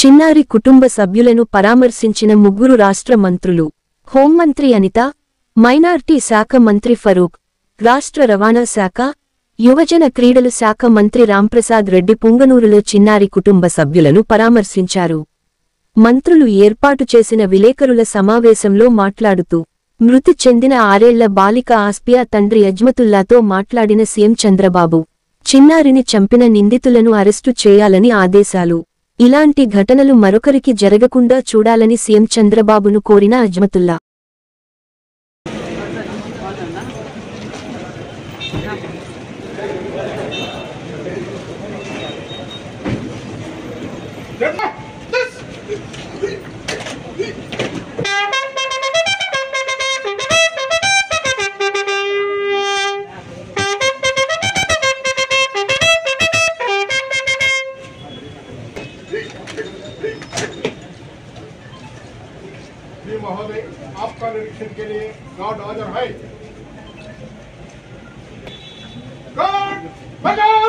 చిన్నారి కుటుంబ సభ్యులను పరామర్శించిన ముగ్గురు రాష్ట్ర మంత్రులు. హోంమంత్రి అనిత, మైనార్టీ శాఖ మంత్రి ఫరూక్, రాష్ట్ర రవాణా శాఖ, యువజన క్రీడలు శాఖ మంత్రి రాంప్రసాద్ రెడ్డి పుంగనూరులో చిన్నారి కుటుంబ సభ్యులను పరామర్శించారు. మంత్రులు ఏర్పాటు చేసిన విలేకరుల సమావేశంలో మాట్లాడుతూ, మృతి చెందిన 6 ఏళ్ల బాలిక ఆస్పియా తండ్రి అజ్మతుల్లాతో మాట్లాడిన సీఎం చంద్రబాబు, చిన్నారిని చంపిన నిందితులను అరెస్టు చేయాలని ఆదేశాలు. ఇలాంటి ఘటనలు మరొకరికి జరగకుండా చూడాలని సీఎం చంద్రబాబును కోరిన అజ్మతుల్లా. महोदय, आपका निरीक्षण के लिए गार्ड हाजिर है। गार्ड बजाओ,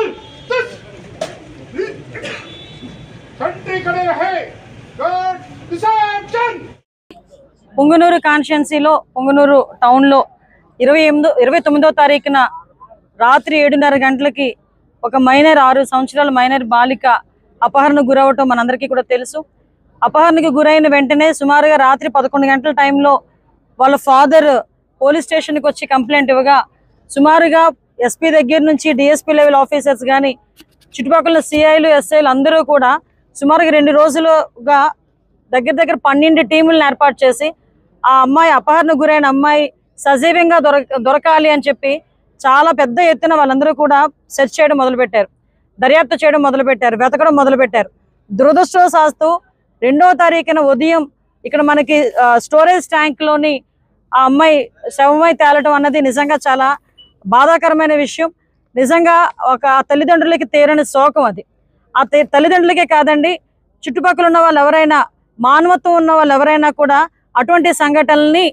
घंटे खड़े रहे। Guard reception. పుంగనూరు కాన్స్టిట్యున్సీలో పుంగనూరు టౌన్లో 29వ తారీఖున రాత్రి 7:30 గంటలకి ఒక మైనర్ 6 సంవత్సరాల మైనర్ బాలిక అపహరణకు గురవటం మనందరికీ కూడా తెలుసు. అపహరణకు గురైన వెంటనే సుమారుగా రాత్రి 11 గంటల టైంలో వాళ్ళ ఫాదర్ పోలీస్ స్టేషన్కి వచ్చి కంప్లైంట్ ఇవ్వగా సుమారుగా ఎస్పీ దగ్గర నుంచి డిఎస్పీ లెవెల్ ఆఫీసర్స్ కానీ చుట్టుపక్కల సిఐలు ఎస్ఐలు అందరూ కూడా సుమారుగా 2 రోజులుగా దగ్గర 12 టీములను ఏర్పాటు చేసి ఆ అమ్మాయి అపహరణకు గురైన అమ్మాయి సజీవంగా దొరకాలి అని చెప్పి చాలా పెద్ద ఎత్తున వాళ్ళందరూ కూడా సెర్చ్ చేయడం మొదలుపెట్టారు, దర్యాప్తు చేయడం మొదలుపెట్టారు, వెతకడం మొదలుపెట్టారు. దురదృష్టవశాత్తు 2వ తారీఖున ఉదయం ఇక్కడ మనకి స్టోరేజ్ ట్యాంక్లోని ఆ అమ్మాయి శవమై తేలటం అన్నది నిజంగా చాలా బాధాకరమైన విషయం. నిజంగా ఒక తల్లిదండ్రులకి తీరని శోకం అది. ఆ తల్లిదండ్రులకే కాదండి, చుట్టుపక్కల ఉన్న వాళ్ళు ఎవరైనా, మానవత్వం ఉన్న వాళ్ళు ఎవరైనా కూడా అటువంటి సంఘటనల్ని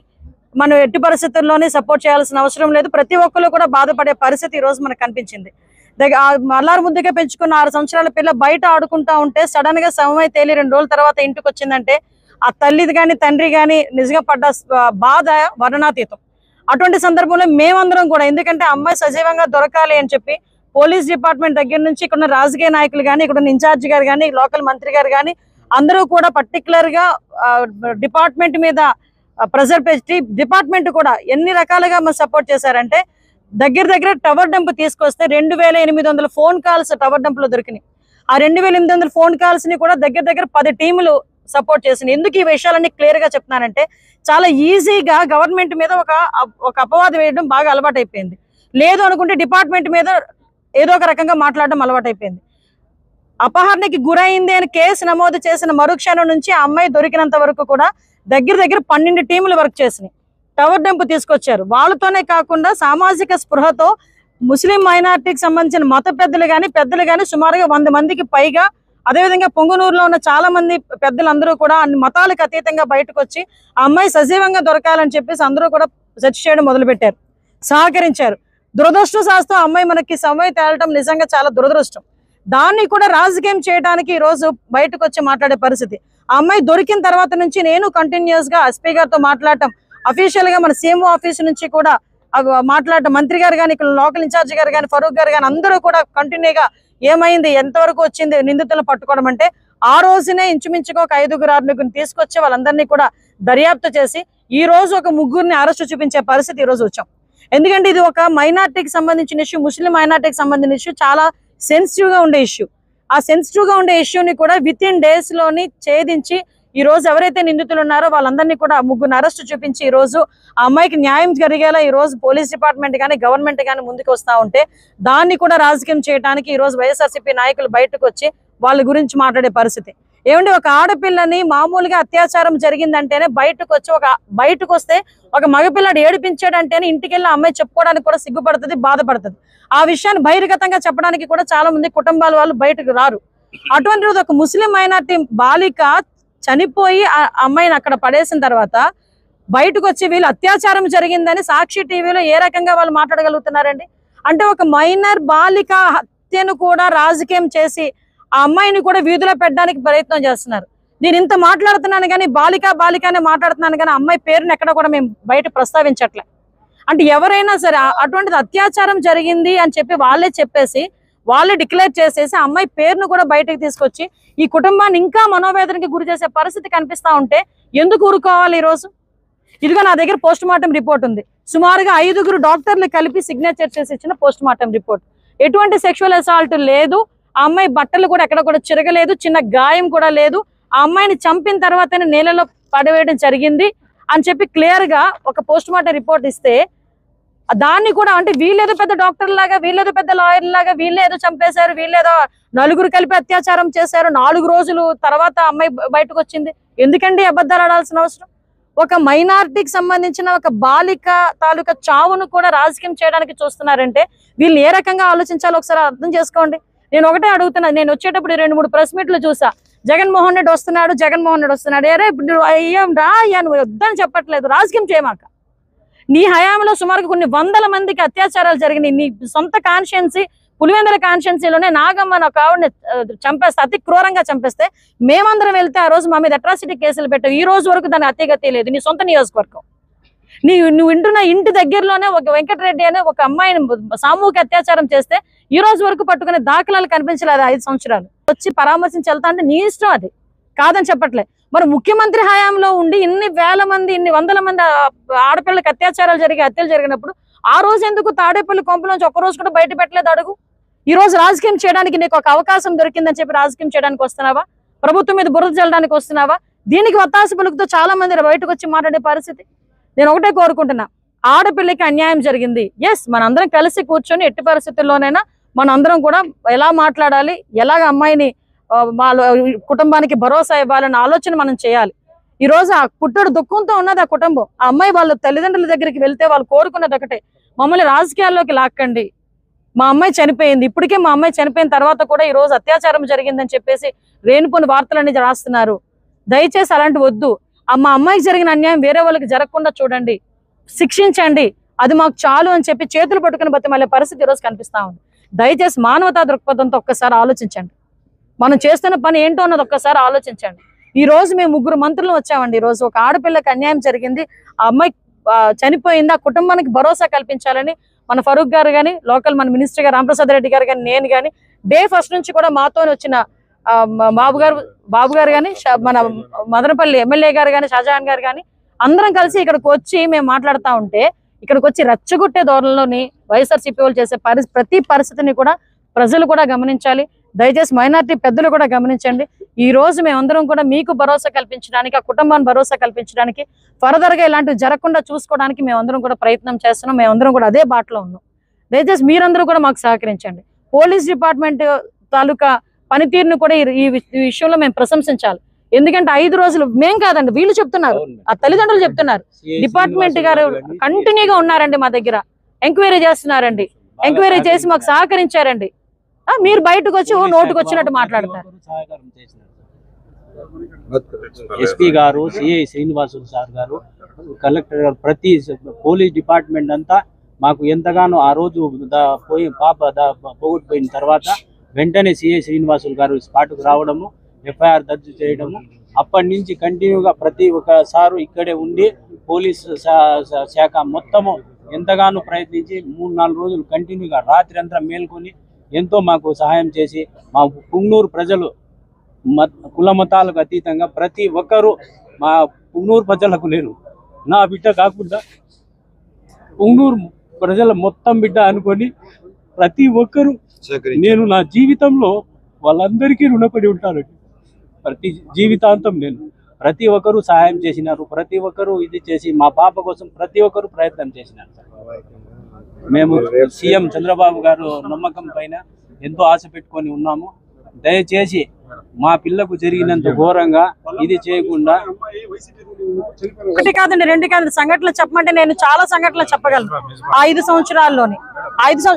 మనం ఎట్టి పరిస్థితుల్లోనే సపోర్ట్ చేయాల్సిన అవసరం లేదు. ప్రతి ఒక్కరు కూడా బాధపడే పరిస్థితి ఈరోజు మనకు కనిపించింది. మల్లారు ముద్దుగా పెంచుకున్న 6 సంవత్సరాల పిల్ల బయట ఆడుకుంటా ఉంటే సడన్ గా శవమై తేలి 2 రోజుల తర్వాత ఇంటికి వచ్చిందంటే ఆ తల్లిది కానీ తండ్రి కానీ నిజంగా పడ్డ బాధ వర్ణనాతీతం. అటువంటి సందర్భంలో మేమందరం కూడా, ఎందుకంటే అమ్మాయి సజీవంగా దొరకాలి అని చెప్పి పోలీస్ డిపార్ట్మెంట్ దగ్గర నుంచి ఇక్కడ రాజకీయ నాయకులు కానీ, ఇక్కడ ఇన్ఛార్జి గారు కానీ, లోకల్ మంత్రి గారు కానీ అందరూ కూడా పర్టికులర్ గా డిపార్ట్మెంట్ మీద ప్రెజర్ పెట్టి డిపార్ట్మెంట్ కూడా ఎన్ని రకాలుగా మనం సపోర్ట్ చేశారంటే దగ్గర టవర్ డంప్ తీసుకొస్తే 2800 ఫోన్ కాల్స్ టవర్ డంప్ లో దొరికినాయి. ఆ 2800 ఫోన్ కాల్స్ ని కూడా దగ్గర 10 టీములు సపోర్ట్ చేసినాయి. ఎందుకు ఈ విషయాలన్నీ క్లియర్ గా చెప్తున్నానంటే చాలా ఈజీగా గవర్నమెంట్ మీద ఒక అపవాదం వేయడం బాగా అలవాటు అయిపోయింది. లేదు అనుకుంటే డిపార్ట్మెంట్ మీద ఏదో ఒక రకంగా మాట్లాడడం అలవాటు అయిపోయింది. అపహరణకి గురైంది అని కేసు నమోదు చేసిన మరుక్షణం నుంచి ఆ అమ్మాయి దొరికినంత వరకు కూడా దగ్గర 12 టీములు వర్క్ చేసినాయి, టవర్ డంప్ తీసుకొచ్చారు. వాళ్ళతోనే కాకుండా సామాజిక స్పృహతో ముస్లిం మైనార్టీకి సంబంధించిన మత పెద్దలు కానీ సుమారుగా 100 మందికి పైగా, అదేవిధంగా పొంగనూరులో ఉన్న చాలా మంది పెద్దలందరూ కూడా అన్ని మతాలకు అతీతంగా బయటకు వచ్చి ఆ అమ్మాయి సజీవంగా దొరకాలని చెప్పేసి అందరూ కూడా సెర్చ్ చేయడం మొదలుపెట్టారు, సహకరించారు. దురదృష్టవశాత్తు ఆ అమ్మాయి మనకి సమయం తేలటం నిజంగా చాలా దురదృష్టం. దాన్ని కూడా రాజకీయం చేయడానికి ఈ రోజు బయటకు వచ్చి మాట్లాడే పరిస్థితి. ఆ అమ్మాయి దొరికిన తర్వాత నుంచి నేను కంటిన్యూస్ గా ఎస్పీ గారితో మాట్లాడటం, అఫీషియల్ గా మన సీఎంఓ ఆఫీస్ నుంచి కూడా మాట్లాడటం, మంత్రి గారు కానీ, ఇక్కడ లోకల్ ఇన్ఛార్జ్ గారు కానీ, ఫరూక్ గారు కానీ అందరూ కూడా కంటిన్యూగా ఏమైంది, ఎంతవరకు వచ్చింది నిందితులను పట్టుకోవడం అంటే ఆ రోజునే ఇంచుమించుగా ఒక 5-6 తీసుకొచ్చి వాళ్ళందరినీ కూడా దర్యాప్తు చేసి ఈ రోజు ఒక 3 అరెస్టు చూపించే పరిస్థితి ఈ రోజు వచ్చాం. ఎందుకంటే ఇది ఒక మైనార్టీకి సంబంధించిన ఇష్యూ, ముస్లిం మైనార్టీకి సంబంధించిన ఇష్యూ, చాలా సెన్సిటివ్ గా ఉండే ఇష్యూ. ఆ సెన్సిటివ్ గా ఉండే ఇష్యూని కూడా వితిన్ డేస్ లోని ఛేదించి ఈ రోజు ఎవరైతే నిందితులు ఉన్నారో వాళ్ళందరినీ కూడా 3 అరెస్టు చూపించి ఈ రోజు ఆ అమ్మాయికి న్యాయం జరిగేలా ఈ రోజు పోలీస్ డిపార్ట్మెంట్ కానీ గవర్నమెంట్ కానీ ముందుకు వస్తా ఉంటే దాన్ని కూడా రాజకీయం చేయడానికి ఈ రోజు వైఎస్ఆర్సీపీ నాయకులు బయటకు వచ్చి వాళ్ళ గురించి మాట్లాడే పరిస్థితి. ఏమంటే ఒక ఆడపిల్లని మామూలుగా అత్యాచారం జరిగిందంటేనే బయటకు వస్తే ఒక మగపిల్లాడు ఏడిపించాడంటేనే ఇంటికి వెళ్ళి అమ్మాయి చెప్పుకోవడానికి కూడా సిగ్గుపడుతుంది, బాధపడుతుంది. ఆ విషయాన్ని బహిర్గతంగా చెప్పడానికి కూడా చాలా మంది కుటుంబాల వాళ్ళు బయటకు రారు. అటువంటి రోజు ఒక ముస్లిం మైనార్టీ బాలిక చనిపోయి ఆ అమ్మాయిని అక్కడ పడేసిన తర్వాత బయటకు వచ్చి వీళ్ళు అత్యాచారం జరిగిందని సాక్షి టీవీలో ఏ రకంగా వాళ్ళు మాట్లాడగలుగుతున్నారండి? అంటే ఒక మైనర్ బాలిక హత్యను కూడా రాజకీయం చేసి ఆ అమ్మాయిని కూడా వీధిలో పెట్టడానికి ప్రయత్నం చేస్తున్నారు. నేను ఇంత మాట్లాడుతున్నాను కానీ బాలికనే మాట్లాడుతున్నాను కానీ అమ్మాయి పేరుని ఎక్కడ కూడా మేము బయట ప్రస్తావించట్లే. అంటే ఎవరైనా సరే అటువంటిది అత్యాచారం జరిగింది అని చెప్పి వాళ్ళే చెప్పేసి వాళ్ళే డిక్లేర్ చేసేసి అమ్మాయి పేరును కూడా బయటకు తీసుకొచ్చి ఈ కుటుంబాన్ని ఇంకా మనోవేదనకి గురి చేసే పరిస్థితి కనిపిస్తా ఉంటే ఎందుకు ఊరుకోవాలి? ఈరోజు ఇదిగో నా దగ్గర పోస్ట్ మార్టం రిపోర్ట్ ఉంది. సుమారుగా 5గురు డాక్టర్లు కలిపి సిగ్నేచర్ చేసి ఇచ్చిన పోస్ట్ మార్టం రిపోర్ట్. ఎటువంటి సెక్షువల్ అసాల్ట్ లేదు, ఆ అమ్మాయి బట్టలు కూడా ఎక్కడ కూడా చిరగలేదు, చిన్న గాయం కూడా లేదు, ఆ అమ్మాయిని చంపిన తర్వాతనే నేలలో పడవేయడం జరిగింది అని చెప్పి క్లియర్ గా ఒక పోస్ట్ మార్టం రిపోర్ట్ ఇస్తే దాన్ని కూడా అంటే వీళ్ళేదో పెద్ద డాక్టర్ లాగా, వీళ్ళేదో పెద్ద లాయర్ లాగా, వీళ్ళేదో చంపేశారు, వీళ్ళేదో 4 కలిపి అత్యాచారం చేశారు, 4 రోజులు తర్వాత అమ్మాయి బయటకు వచ్చింది. ఎందుకండి అబద్ధాలు ఆడాల్సిన అవసరం? ఒక మైనారిటీకి సంబంధించిన ఒక బాలిక తాలూకా చావును కూడా రాజకీయం చేయడానికి చూస్తున్నారంటే వీళ్ళు ఏ రకంగా ఆలోచించాలో ఒకసారి అర్థం చేసుకోండి. నేను ఒకటే అడుగుతున్నా, నేను వచ్చేటప్పుడు 2-3 ప్రెస్ మీట్లు చూసా, జగన్మోహన్ రెడ్డి వస్తున్నాడు, అరే అయ్యాం రా అయ్యా, నువ్వు వద్దని చెప్పట్లేదు, రాజకీయం చేయమాక. నీ హయాంలో సుమారుగా కొన్ని 100 మందికి అత్యాచారాలు జరిగినాయి. నీ సొంత కాన్స్టిట్యుయెన్సీ పులివెందుల కాన్స్టిట్యుయెన్సీలోనే నాగమ్మ ఒక ఆవిడని చంపేస్తే, అతి క్రూరంగా చంపేస్తే మేమందరం వెళ్తే ఆ రోజు మా మీద అట్రాసిటీ కేసులు పెట్టావు. ఈ రోజు వరకు దాని అత్యగతి లేదు. నీ సొంత నియోజకవర్గం, నువ్వు వింటున్న ఇంటి దగ్గరలోనే ఒక వెంకటరెడ్డి అనే ఒక అమ్మాయిని సామూహిక అత్యాచారం చేస్తే ఈ రోజు వరకు పట్టుకునే దాఖలాలు కనిపించలేదు. 5 సంవత్సరాలు వచ్చి పరామర్శించి వెళ్తా అంటే నీ ఇష్టం, అది కాదని చెప్పట్లే. మరి ముఖ్యమంత్రి హయాంలో ఉండి ఇన్ని 1,000 మంది 100 మంది ఆడపిల్లలకు హత్యలు జరిగినప్పుడు ఆ రోజు ఎందుకు తాడేపల్లి కొంపలోంచి ఒక్క రోజు కూడా బయట పెట్టలేదు? అడుగు. ఈ రోజు రాజకీయం చేయడానికి నీకు ఒక అవకాశం దొరికిందని చెప్పి రాజకీయం చేయడానికి వస్తున్నావా? ప్రభుత్వం మీద బురద చల్లడానికి వస్తున్నావా? దీనికి వత్తాసు పలుకుతో చాలా మంది బయటకు వచ్చి మాట్లాడే పరిస్థితి. నేను ఒకటే కోరుకుంటున్నా, ఆడపిల్లకి అన్యాయం జరిగింది, ఎస్ మనందరం కలిసి కూర్చొని ఎట్టి పరిస్థితుల్లోనైనా మనందరం కూడా ఎలా మాట్లాడాలి, ఎలాగ అమ్మాయిని వాళ్ళ కుటుంబానికి భరోసా ఇవ్వాలన్న ఆలోచన మనం చేయాలి. ఈ రోజు ఆ పుట్టడు దుఃఖంతో ఉన్నది ఆ కుటుంబం. ఆ అమ్మాయి వాళ్ళ తల్లిదండ్రుల దగ్గరికి వెళ్తే వాళ్ళు కోరుకున్నది ఒకటే, మమ్మల్ని రాజకీయాల్లోకి లాక్కండి, మా అమ్మాయి చనిపోయింది. ఇప్పటికే మా అమ్మాయి చనిపోయిన తర్వాత కూడా ఈ రోజు అత్యాచారం జరిగిందని చెప్పేసి రేణుపోని వార్తలన్నీ రాస్తున్నారు. దయచేసి అలాంటి వద్దు. మా అమ్మాయికి జరిగిన అన్యాయం వేరే వాళ్ళకి జరగకుండా చూడండి, శిక్షించండి, అది మాకు చాలు అని చెప్పి చేతులు పట్టుకుని బతిమాలే పరిస్థితి ఈరోజు కనిపిస్తా ఉంది. దయచేసి మానవతా దృక్పథంతో ఒక్కసారి ఆలోచించండి. మనం చేస్తున్న పని ఏంటో అన్నది ఒక్కసారి ఆలోచించండి. ఈ రోజు మేము 3 మంత్రులు వచ్చామండి. ఈ రోజు ఒక ఆడపిల్లకి అన్యాయం జరిగింది, ఆ అమ్మాయి చనిపోయింది, ఆ కుటుంబానికి భరోసా కల్పించాలని మన ఫరూక్ గారు కానీ, లోకల్ మన మినిస్టర్ గారు రామప్రసాద్ రెడ్డి గారు కానీ, నేను కానీ డే ఫస్ట్ నుంచి కూడా మాతో వచ్చిన బాబు గారు కానీ, మన మదనపల్లి ఎమ్మెల్యే గారు కానీ, షాజహాన్ గారు కానీ అందరం కలిసి ఇక్కడికి వచ్చి మేము మాట్లాడుతూ ఉంటే ఇక్కడికి వచ్చి రెచ్చగొట్టే ధోరణిలోని వైఎస్ఆర్సీపీ వాళ్ళు చేసే ప్రతి పరిస్థితిని కూడా ప్రజలు కూడా గమనించాలి. దయచేసి మైనారిటీ పెద్దలు కూడా గమనించండి. ఈ రోజు మేమందరం కూడా మీకు భరోసా కల్పించడానికి, ఆ కుటుంబాన్ని భరోసా కల్పించడానికి, ఫర్దర్ గా ఇలాంటివి జరగకుండా చూసుకోవడానికి మేమందరం కూడా ప్రయత్నం చేస్తున్నాం. మేమందరం కూడా అదే బాటలో ఉన్నాం. దయచేసి మీరందరూ కూడా మాకు సహకరించండి. పోలీస్ డిపార్ట్మెంట్ తాలూకా పనితీరును కూడా ఈ విషయంలో మేము ప్రశంసించాలి. ఎందుకంటే 5 రోజులు మేం కాదండి, వీళ్ళు చెప్తున్నారు, ఆ తల్లిదండ్రులు చెప్తున్నారు. డిపార్ట్మెంట్ గారు కంటిన్యూగా ఉన్నారండి, మా దగ్గర ఎంక్వైరీ చేస్తున్నారండి, ఎంక్వైరీ చేసి మాకు సహకరించారండి. మీరు బయటకు వచ్చి నోటుకు వచ్చినట్టు మాట్లాడతారు. ఎస్పీ గారు, సిఐ శ్రీనివాసులు సార్ గారు, కలెక్టర్ గారు, ప్రతి పోలీస్ డిపార్ట్మెంట్ అంతా మాకు ఎంతగానో ఆ రోజు పోగొట్టుపోయిన తర్వాత వెంటనే సిఐ శ్రీనివాసులు గారు స్పాట్కు రావడము, ఎఫ్ఐఆర్ దర్జు చేయడము, అప్పటి నుంచి కంటిన్యూగా ప్రతి ఒక్కసారి ఇక్కడే ఉండి పోలీస్ శాఖ మొత్తము ఎంతగానో ప్రయత్నించి 3-4 రోజులు కంటిన్యూగా రాత్రి అంతా మేల్కొని ఎంతో మాకు సహాయం చేసి మా పుంగనూరు ప్రజలు కుల మతాలకు అతీతంగా ప్రతి ఒక్కరూ మా పుంగనూరు ప్రజలకు లేరు, నా బిడ్డ కాకుండా పుంగనూరు ప్రజల మొత్తం బిడ్డ అనుకొని ప్రతి ఒక్కరూ నేను నా జీవితంలో వాళ్ళందరికీ రుణపడి ఉంటానండి. ప్రతి జీవితాంతం నేను ప్రతి ఒక్కరూ సహాయం చేసినారు, ప్రతి ఒక్కరూ ఇది చేసి మా పాప కోసం ప్రతి ఒక్కరూ ప్రయత్నం చేసినారు. మేము సీఎం చంద్రబాబు గారు నమ్మకం పైన ఎంతో ఆశ పెట్టుకొని ఉన్నాము. దయచేసి మా పిల్లకు జరిగినంత ఘోరంగా ఇది చేయకుండా. ఒకటి కాదండి, 2 కాదు సంఘటనలు చెప్పమంటే నేను చాలా సంఘటనలు చెప్పగలను. 5 సంవత్సరాల్లోని 5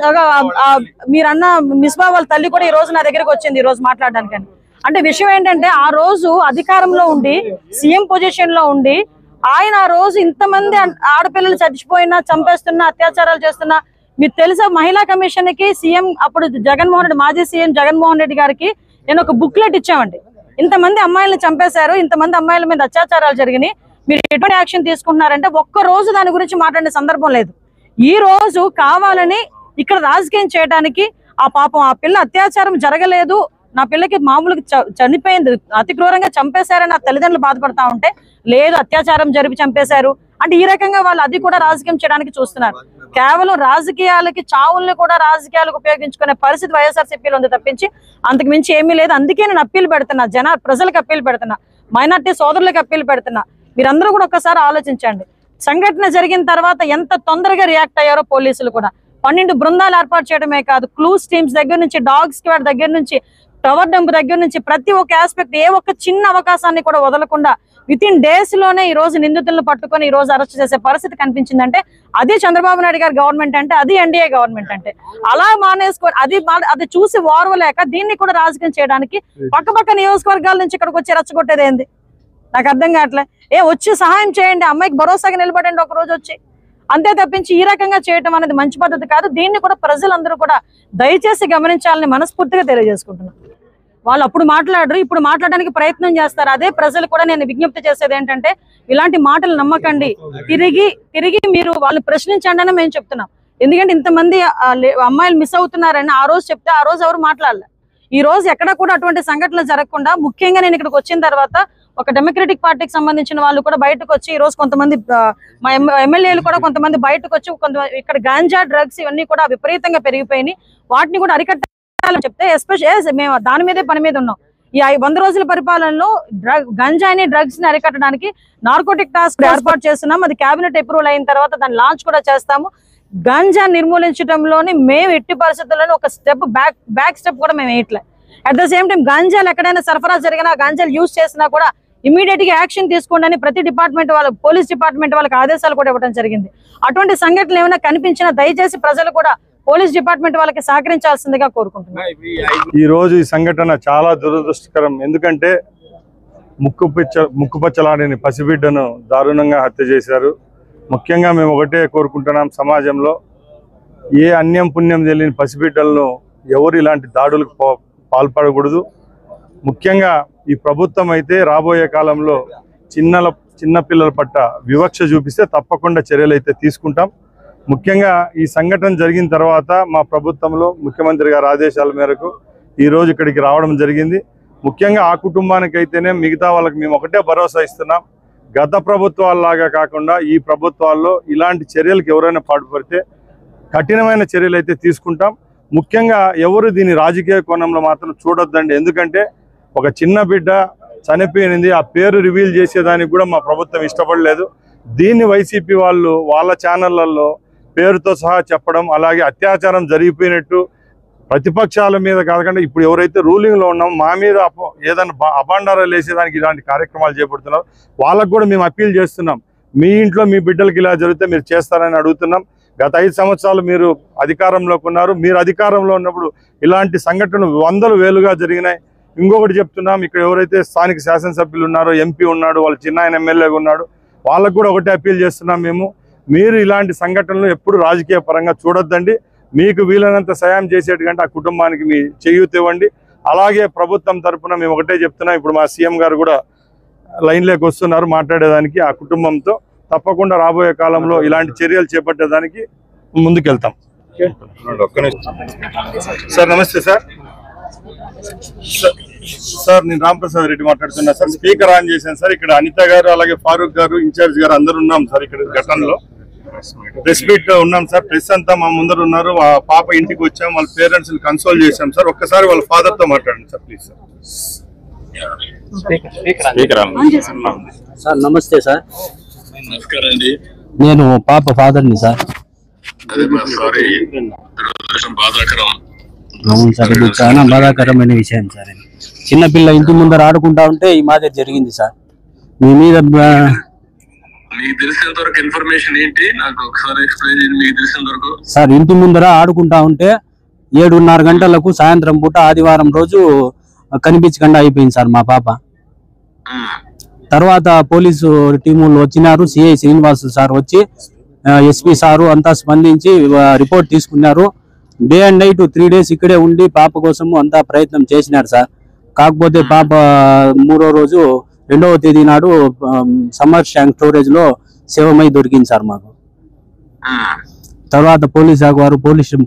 మీరన్న మిస్బా వాళ్ళ తల్లి కూడా ఈ రోజు నా దగ్గరకు వచ్చింది, ఈ రోజు మాట్లాడడానికి. అంటే విషయం ఏంటంటే ఆ రోజు అధికారంలో ఉండి సీఎం పొజిషన్ లో ఉండి ఆయన ఆ రోజు ఇంతమంది ఆడపిల్లలు చచ్చిపోయినా, చంపేస్తున్నా, అత్యాచారాలు చేస్తున్నా, మీరు తెలుసా మహిళా కమిషన్ కి సీఎం అప్పుడు జగన్మోహన్ రెడ్డి, మాజీ సీఎం జగన్మోహన్ రెడ్డి గారికి నేను ఒక బుక్లెట్ ఇచ్చామండి. ఇంతమంది అమ్మాయిలను చంపేశారు, ఇంతమంది అమ్మాయిల మీద అత్యాచారాలు జరిగినాయి, మీరు ఎటువంటి యాక్షన్ తీసుకుంటున్నారంటే ఒక్క రోజు దాని గురించి మాట్లాడే సందర్భం లేదు. ఈ రోజు కావాలని ఇక్కడ రాజకీయం చేయడానికి ఆ పాపం ఆ పిల్ల అత్యాచారం జరగలేదు, నా పిల్లకి మామూలుగా చనిపోయింది, అతి క్రూరంగా చంపేశారని ఆ తల్లిదండ్రులు బాధపడతా ఉంటే లేదు అత్యాచారం జరిపి చంపేశారు అంటే ఈ రకంగా వాళ్ళు అది కూడా రాజకీయం చేయడానికి చూస్తున్నారు. కేవలం రాజకీయాలకి చావుల్ని కూడా రాజకీయాలకు ఉపయోగించుకునే పరిస్థితి వైఎస్ఆర్సీపీలో ఉంది తప్పించి అంతకు మించి ఏమీ లేదు. అందుకే నేను అప్పీల్ పెడుతున్నా, ప్రజలకు అప్పీల్ పెడుతున్నా, మైనార్టీ సోదరులకు అప్పీల్ పెడుతున్నా, మీరందరూ కూడా ఒక్కసారి ఆలోచించండి. సంఘటన జరిగిన తర్వాత ఎంత తొందరగా రియాక్ట్ అయ్యారో పోలీసులు కూడా. 12 బృందాలు ఏర్పాటు చేయడమే కాదు, క్లూస్ టీమ్స్ దగ్గర నుంచి, డాగ్ స్క్వాడ్ దగ్గర నుంచి, టవర్ డంప్ దగ్గర నుంచి ప్రతి ఒక్క ఆస్పెక్ట్, ఏ ఒక్క చిన్న అవకాశాన్ని కూడా వదలకుండా వితిన్ డేస్ లోనే ఈ రోజు నిందితులను పట్టుకొని ఈ రోజు అరెస్ట్ చేసే పరిస్థితి కనిపించిందంటే అది చంద్రబాబు నాయుడు గారి గవర్నమెంట్ అంటే, అది ఎన్డీఏ గవర్నమెంట్ అంటే. అలా మానేసుకో అది చూసి ఓర్వలేక దీన్ని కూడా రాజకీయం చేయడానికి పక్కపక్క నియోజకవర్గాల నుంచి ఇక్కడికి వచ్చి రెచ్చగొట్టేది ఏంది నాకు అర్థం కావట్లే. వచ్చి సహాయం చేయండి, అమ్మాయికి భరోసాగా నిలబడండి ఒక రోజు వచ్చి, అంతే తప్పించి ఈ రకంగా చేయటం అనేది మంచి పద్ధతి కాదు. దీన్ని కూడా ప్రజలందరూ కూడా దయచేసి గమనించాలని మనస్ఫూర్తిగా తెలియజేసుకుంటున్నాను. వాళ్ళు అప్పుడు మాట్లాడరు, ఇప్పుడు మాట్లాడడానికి ప్రయత్నం చేస్తారు. అదే ప్రజలు కూడా నేను విజ్ఞప్తి చేసేది ఏంటంటే ఇలాంటి మాటలు నమ్మకండి, తిరిగి మీరు వాళ్ళు ప్రశ్నించండి అని మేము చెప్తున్నాం. ఎందుకంటే ఇంతమంది అమ్మాయిలు మిస్ అవుతున్నారని ఆ రోజు చెప్తే ఆ రోజు ఎవరు మాట్లాడలే. ఈ రోజు ఎక్కడ కూడా అటువంటి సంఘటనలు జరగకుండా ముఖ్యంగా నేను ఇక్కడికి వచ్చిన తర్వాత ఒక డెమోక్రటిక్ పార్టీకి సంబంధించిన వాళ్ళు కూడా బయటకు వచ్చి, ఈ రోజు కొంతమంది మా ఎమ్మెల్యేలు కూడా కొంతమంది బయటకు వచ్చి ఇక్కడ గాంజా డ్రగ్స్ ఇవన్నీ కూడా విపరీతంగా పెరిగిపోయినాయి, వాటిని కూడా అరికట్టాలని చెప్తే ఎస్పెషల్ మేము దాని మీదే పని మీద ఉన్నాం. ఈ 100 రోజుల పరిపాలనలో గంజాయిని డ్రగ్స్ ని అరికట్టడానికి నార్కోటిక్ టాస్క్ ఏర్పాటు చేస్తున్నాం. అది కేబినెట్ అప్రూవల్ అయిన తర్వాత దాన్ని లాంచ్ కూడా చేస్తాము. గంజా నిర్మూలించడంలోని మేము ఎట్టి పరిస్థితుల్లోనే ఒక స్టెప్ బ్యాక్ స్టెప్ కూడా మేము వేయట్లే. అట్ ద సేమ్ టైం గంజాలు ఎక్కడైనా సరఫరా జరిగినా, గంజాలు యూజ్ చేసినా కూడా ఇమీడియట్ గా యాక్షన్ తీసుకోండి అని ప్రతి డిపార్ట్మెంట్ వాళ్ళ పోలీస్ డిపార్ట్మెంట్ వాళ్ళకి ఆదేశాలు కూడా ఇవ్వడం జరిగింది. అటువంటి సంఘటనలు ఏమైనా కనిపించినా దయచేసి ప్రజలు కూడా పోలీస్ డిపార్ట్మెంట్ వాళ్ళకి సహకరించాల్సిందిగా కోరుకుంటున్నాను. ఈ రోజు ఈ సంఘటన చాలా దురదృష్టకరం. ఎందుకంటే ముక్కుపచ్చలాడిని పసిబిడ్డను దారుణంగా హత్య చేశారు. ముఖ్యంగా మేము ఒకటే కోరుకుంటున్నాం, సమాజంలో ఏ అన్యం పుణ్యం తెలియని పసిబిడ్డలను ఎవరు ఇలాంటి దాడులకు పాల్పడకూడదు. ముఖ్యంగా ఈ ప్రభుత్వం అయితే రాబోయే కాలంలో చిన్న పిల్లల పట్ల వివక్ష చూపిస్తే తప్పకుండా చర్యలు అయితే తీసుకుంటాం. ముఖ్యంగా ఈ సంఘటన జరిగిన తర్వాత మా ప్రభుత్వంలో ముఖ్యమంత్రి గారి ఆదేశాల మేరకు ఈరోజు ఇక్కడికి రావడం జరిగింది. ముఖ్యంగా ఆ కుటుంబానికి అయితేనే మిగతా వాళ్ళకి మేము ఒకటే భరోసా ఇస్తున్నాం, గత ప్రభుత్వాల్లాగా కాకుండా ఈ ప్రభుత్వాల్లో ఇలాంటి చర్యలకు ఎవరైనా పాటుపడితే కఠినమైన చర్యలు అయితే తీసుకుంటాం. ముఖ్యంగా ఎవరు దీని రాజకీయ కోణంలో మాత్రం చూడొద్దండి. ఎందుకంటే ఒక చిన్న బిడ్డ చనిపోయినది, ఆ పేరు రివీల్ చేసేదానికి కూడా మా ప్రభుత్వం ఇష్టపడలేదు. దీన్ని వైసీపీ వాళ్ళు వాళ్ళ ఛానళ్లలో పేరుతో సహా చెప్పడం, అలాగే అత్యాచారం జరిగిపోయినట్టు ప్రతిపక్షాల మీద కాకుండా ఇప్పుడు ఎవరైతే రూలింగ్లో ఉన్నామో మా మీద ఏదైనా అభాండారాలు వేసేదానికి ఇలాంటి కార్యక్రమాలు చేపడుతున్నారు. వాళ్ళకు కూడా మేము అప్పీల్ చేస్తున్నాం, మీ ఇంట్లో మీ బిడ్డలకి ఇలా జరిగితే మీరు చేస్తారని అడుగుతున్నాం. గత 5 సంవత్సరాలు మీరు అధికారంలోకి ఉన్నారు, మీరు అధికారంలో ఉన్నప్పుడు ఇలాంటి సంఘటనలు 100లు వేలుగా జరిగినాయి. ఇంకొకటి చెప్తున్నాం, ఇక్కడ ఎవరైతే స్థానిక శాసనసభ్యులు ఉన్నారో, ఎంపీ ఉన్నాడు, వాళ్ళ చిన్న ఆయన ఎమ్మెల్యేగా ఉన్నాడు, వాళ్ళకు కూడా ఒకటే అప్పీల్ చేస్తున్నాం మీరు ఇలాంటి సంఘటనలు ఎప్పుడు రాజకీయ పరంగా చూడొద్దండి. మీకు వీలైనంత సాయం చేసేటంటే ఆ కుటుంబానికి మీ చేయూత ఇవ్వండి. అలాగే ప్రభుత్వం తరఫున మేము ఒకటే చెప్తున్నాం, ఇప్పుడు మా సీఎం గారు కూడా లైన్లోకి వస్తున్నారు మాట్లాడేదానికి. ఆ కుటుంబంతో తప్పకుండా రాబోయే కాలంలో ఇలాంటి చర్యలు చేపట్టేదానికి ముందుకెళ్తాం. సార్ నమస్తే సార్. సార్ నేను రాంప్రసాద్ రెడ్డి మాట్లాడుతున్నా సార్. స్పీకర్ ఆన్ చేశాను సార్. ఇక్కడ అనిత గారు అలాగే ఫారూక్ గారు ఇన్ఛార్జ్ గారు అందరూ ఉన్నాం సార్. ఇక్కడ ఘటనలో ప్రెస్ మీట్ ఉన్నాం సార్. ప్రెస్ అంతా మా ముందర ఉన్నారు. ఆ పాప ఇంటికి వచ్చాం, వాళ్ళ పేరెంట్స్ ని కన్సోల్ చేశాం సార్. ఒక్కసారి వాళ్ళ ఫాదర్ తో మాట్లాడండి సార్ ప్లీజ్ సార్. నమస్తే సార్. నేను పాప ఫాదర్ని సార్. అవును సార్, ఇది చాలా బాధాకరమైన విషయం సార్. చిన్నపిల్ల ఇంటి ముందర ఆడుకుంటా ఉంటే ఈ మాదిరి జరిగింది సార్. మీ మీద మీకు తెలిసినంత వరకు ఇన్ఫర్మేషన్ ఏంటి నాకు ఒకసారి ఎక్స్ప్లెయిన్ చేయండి. మీకు తెలిసినంత వరకు సార్, ఇంటి ముందర ఆడుకుంటా ఉంటే 7:30 గంటలకు సాయంత్రం పూట ఆదివారం రోజు కనిపించకుండా అయిపోయింది సార్ మా పాప. తర్వాత పోలీసు టీములు వచ్చినారు, సిఐ శ్రీనివాసు సార్ వచ్చి, ఎస్పీ సారు అంతా స్పందించి రిపోర్ట్ తీసుకున్నారు. డే అండ్ నైట్ 3 days ఇక్కడే ఉండి పాప కోసము అంతా ప్రయత్నం చేసినారు సార్. కాకపోతే పాప 3వ రోజు 2వ తేదీ నాడు సమ్మర్ ట్యాంక్ స్టోరేజ్ లో శవమై దొరికింది సార్ మాకు. తర్వాత పోలీస్ శాఖ వారు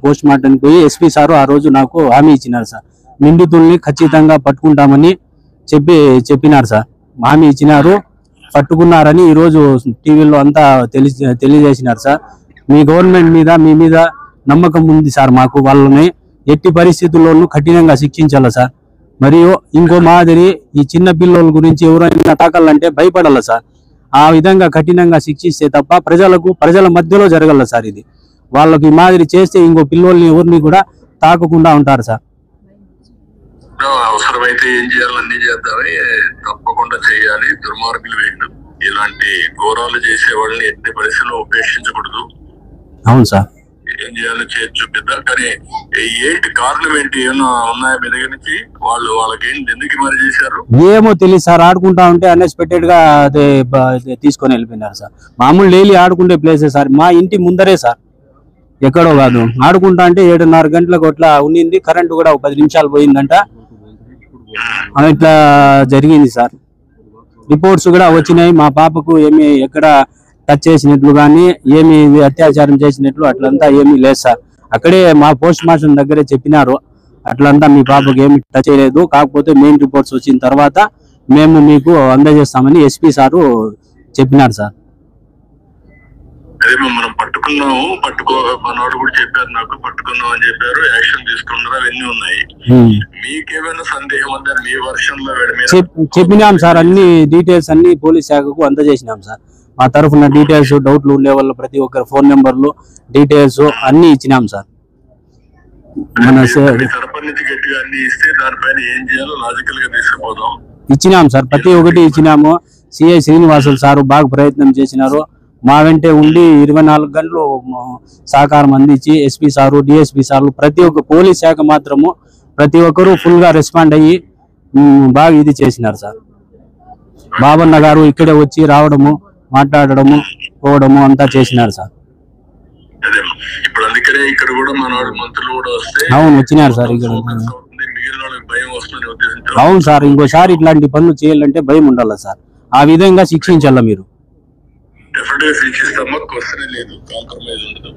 పోస్ట్ మార్టం పోయి ఎస్పీ సారు ఆ రోజు నాకు హామీ ఇచ్చినారు సార్. నిందితుల్ని ఖచ్చితంగా పట్టుకుంటామని చెప్పినారు సార్. హామీ ఇచ్చినారు, పట్టుకున్నారని ఈ రోజు టీవీలో అంతా తెలియజేసినారు సార్. మీ గవర్నమెంట్ మీద మీ మీద నమ్మకం ఉంది సార్ మాకు. వాళ్ళని ఎట్టి పరిస్థితుల్లోనూ కఠినంగా శిక్షించాలి సార్. మరియు ఇంకో మాదిరి ఈ చిన్న పిల్లల గురించి ఎవరైనా తాకాలంటే భయపడాల సార్. ఆ విధంగా కఠినంగా శిక్షిస్తే తప్ప ప్రజల మధ్యలో జరగల సార్. ఇది వాళ్ళకి ఈ మాదిరి చేస్తే ఇంకో పిల్లల్ని ఎవరిని కూడా తాకకుండా ఉంటారు సార్. అవసరమైతే ఏం చేయాలో అన్ని చేద్దామని తప్పకుండా చేయాలి. దుర్మార్గులు వీళ్ళు, ఇలాంటి ఘోరాలు చేసే వాళ్ళని ఎట్టి పరిస్థితుల్లో ఉపేక్షించకూడదు. అవును సార్. ఏం చేయాలో చేసి చూపిద్దాం. కానీ ఏంటి కారణం ఏంటి, ఏమన్నా ఉన్నాయా మీ దగ్గర నుంచి? వాళ్ళకి ఏంటి, ఎందుకు మరి చేశారు ఏమో తెలియదు సార్. ఆడుకుంటా ఉంటే అన్ఎక్స్పెక్టెడ్ గా అదే తీసుకొని వెళ్ళిపోయినారు సార్. మామూలు డైలీ ఆడుకుంటే ప్లేసే సార్, మా ఇంటి ముందరే సార్, ఎక్కడో కాదు. ఆడుకుంటా అంటే 7:30 గంటలకు అట్లా ఉండింది. కరెంటు కూడా 10 నిమిషాలు పోయిందంట. ఇట్లా జరిగింది సార్. రిపోర్ట్స్ కూడా వచ్చినాయి. మా పాపకు ఏమి ఎక్కడ టచ్ చేసినట్లు కానీ ఏమి అత్యాచారం చేసినట్లు అట్లంతా ఏమీ లేదు సార్. అక్కడే మా పోస్ట్ మార్టం దగ్గరే చెప్పినారు, అట్లంతా మీ పాపకు ఏమి టచ్ చేయలేదు. కాకపోతే మెయిన్ రిపోర్ట్స్ వచ్చిన తర్వాత మేము మీకు అందజేస్తామని ఎస్పీ సారు చెప్పినారు సార్. అదే మనం పట్టుకున్నాము, మనోడు కూడా చెప్పారు నాకు, పట్టుకున్నాం అని చెప్పారు, యాక్షన్ తీసుకున్నారు, అవన్నీ ఉన్నాయి. మీకేమైనా సందేహం ఉందా మీ వర్షన్ లో? చెప్పినాం సార్, అన్ని డీటెయిల్స్ అన్ని పోలీస్ శాఖకు అందజేసినాం సార్. మా తరఫున డీటెయిల్స్, డౌట్లు ఉండే వాళ్ళ ప్రతి ఒక్కరి ఫోన్ నెంబర్లు, డీటెయిల్స్ అన్ని ఇచ్చినాం సార్. మన తరపు నుంచి గట్టిగా అన్ని ఇస్తే దానిపైన ఏం చేయాలో లాజికల్ గా తీసుకుపోదాం. ఇచ్చినాం సార్, ప్రతి ఒక్కటి ఇచ్చినాము. సిఐ శ్రీనివాసులు సారు బాగా ప్రయత్నం చేసినారు. మా వెంటే ఉండి 24 గంటలు సహకారం అందించి ఎస్పీ సారు, డిఎస్పీ సార్లు, ప్రతి ఒక్క పోలీస్ శాఖ మాత్రము ప్రతి ఒక్కరూ ఫుల్ గా రెస్పాండ్ అయ్యి బాగా ఇది చేసినారు సార్. బాబన్న గారు ఇక్కడే వచ్చి రావడము, మాట్లాడడము, పోవడము అంతా చేసినారు సార్. ఇప్పుడు అందుకనే ఇక్కడ కూడా మన మంత్రులు కూడా వస్తే అవును వచ్చినారు సార్. ఇక్కడ అవును సార్, ఇంకోసారి ఇట్లాంటి పనులు చేయాలంటే భయం ఉండాలి సార్. ఆ విధంగా శిక్షించాల మీరు. డెఫినెట్ గా శిక్షిస్తామా, క్వశ్చన్ లేదు, కాంప్రమైజ్ ఉండదు.